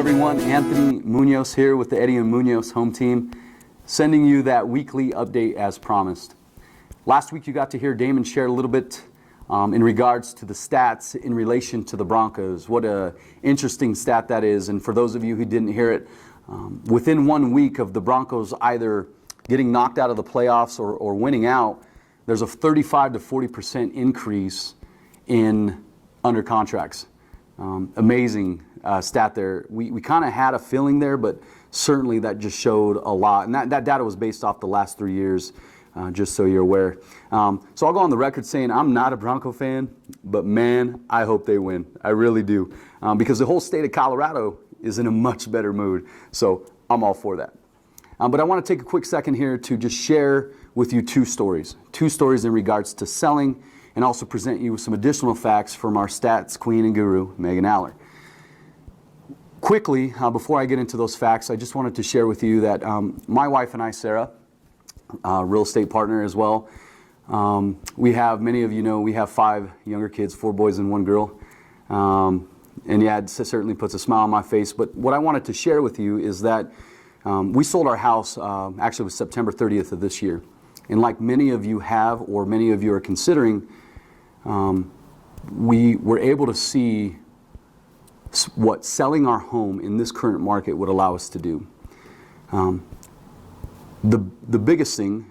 everyone, Anthony Munoz here with the Eddy and Munoz home team, sending you that weekly update as promised. Last week you got to hear Damon share a little bit in regards to the stats in relation to the Broncos. What a interesting stat that is, and for those of you who didn't hear it, within 1 week of the Broncos either getting knocked out of the playoffs or winning out, there's a 35 to 40% increase in under contracts. Amazing stat there. We kind of had a feeling there, but certainly that just showed a lot. And that data was based off the last 3 years, just so you're aware. So I'll go on the record saying I'm not a Bronco fan, but man, I hope they win. I really do. Because the whole state of Colorado is in a much better mood. So I'm all for that. But I want to take a quick second here to just share with you two stories in regards to selling, and also present you with some additional facts from our stats queen and guru, Megan Aller. Quickly, before I get into those facts, I just wanted to share with you that my wife and I, Sarah, real estate partner as well, we have, many of you know, we have 5 younger kids, 4 boys and 1 girl. And yeah, it certainly puts a smile on my face. But what I wanted to share with you is that we sold our house, actually it was September 30th of this year. And like many of you have, or many of you are considering, we were able to see what selling our home in this current market would allow us to do. The biggest thing,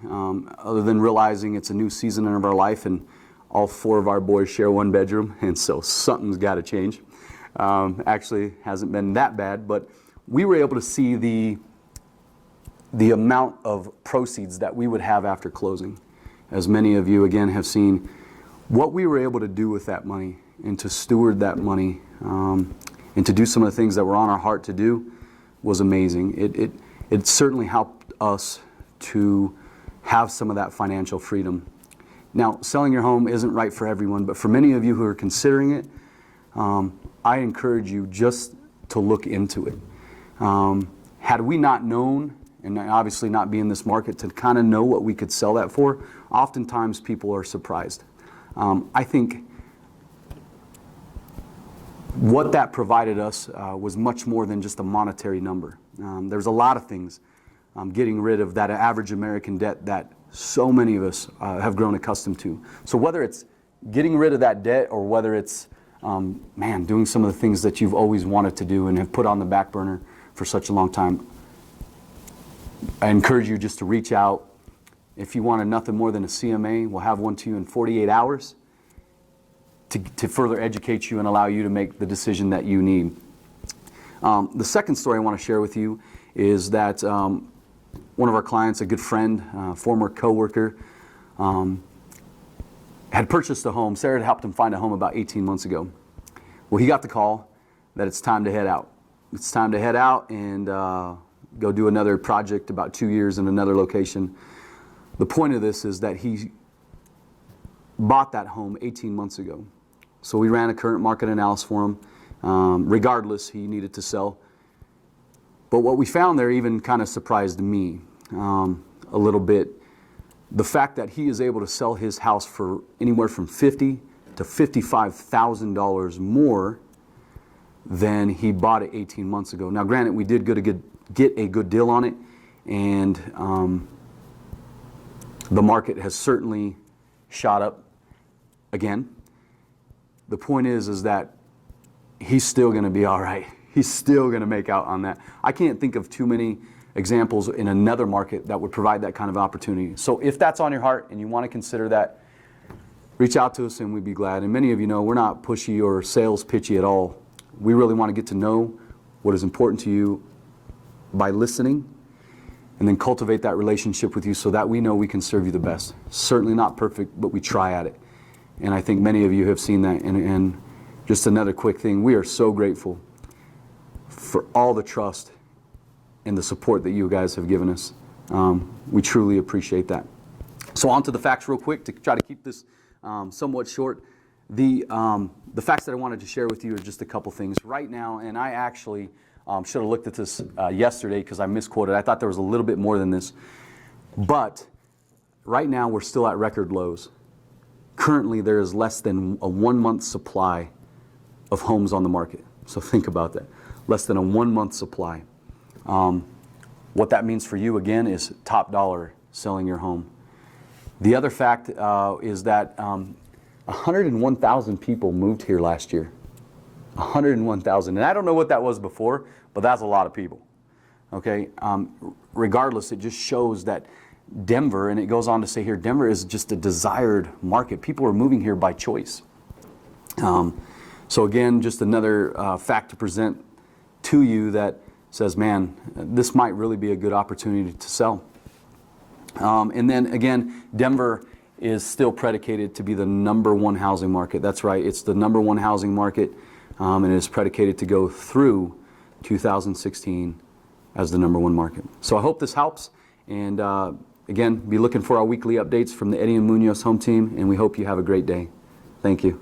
other than realizing it's a new season of our life and all 4 of our boys share 1 bedroom, and so something's got to change. Actually, hasn't been that bad, but we were able to see the amount of proceeds that we would have after closing. As many of you, again, have seen, what we were able to do with that money and to steward that money and to do some of the things that were on our heart to do was amazing. It certainly helped us to have some of that financial freedom. Now, selling your home isn't right for everyone, but for many of you who are considering it, I encourage you just to look into it. Had we not known, and obviously not be in this market to kind of know what we could sell that for, oftentimes people are surprised. I think what that provided us was much more than just a monetary number. There's a lot of things. Getting rid of that average American debt that so many of us have grown accustomed to. So whether it's getting rid of that debt, or whether it's doing some of the things that you've always wanted to do and have put on the back burner for such a long time, I encourage you just to reach out. If you wanted nothing more than a CMA, we'll have one to you in 48 hours to further educate you and allow you to make the decision that you need. The second story I want to share with you is that one of our clients, a good friend, former coworker, had purchased a home. Sarah had helped him find a home about 18 months ago. Well, he got the call that it's time to head out. It's time to head out and go do another project, about 2 years in another location. The point of this is that he bought that home 18 months ago. So we ran a current market analysis for him. Regardless, he needed to sell. But what we found there even kind of surprised me a little bit. The fact that he is able to sell his house for anywhere from $50,000 to $55,000 more than he bought it 18 months ago. Now, granted, we did get a good deal on it, and the market has certainly shot up again. The point is that he's still going to be all right. He's still going to make out on that. I can't think of too many examples in another market that would provide that kind of opportunity. So if that's on your heart and you want to consider that, reach out to us and we'd be glad. And many of you know we're not pushy or sales pitchy at all. We really want to get to know what is important to you by listening, and then cultivate that relationship with you so that we know we can serve you the best. Certainly not perfect, but we try at it. And I think many of you have seen that. And just another quick thing, we are so grateful for all the trust and the support that you guys have given us. We truly appreciate that. So on to the facts real quick to try to keep this somewhat short. The facts that I wanted to share with you are just a couple things. Right now, and I actually should have looked at this yesterday because I misquoted. I thought there was a little bit more than this. But right now, we're still at record lows. Currently, there is less than a 1-month supply of homes on the market. So think about that. less than a 1-month supply. What that means for you, again, is top dollar selling your home. The other fact is that 101,000 people moved here last year. 101,000. And I don't know what that was before, but that's a lot of people. Okay? Regardless, it just shows that Denver, and it goes on to say here, Denver is just a desired market. People are moving here by choice. So again, just another fact to present to you that says, man, this might really be a good opportunity to sell. And then again, Denver is still predicated to be the #1 housing market. That's right, it's the #1 housing market, and it is predicated to go through 2016 as the #1 market. So I hope this helps, and again, be looking for our weekly updates from the Eddy and Munoz home team, and we hope you have a great day. Thank you.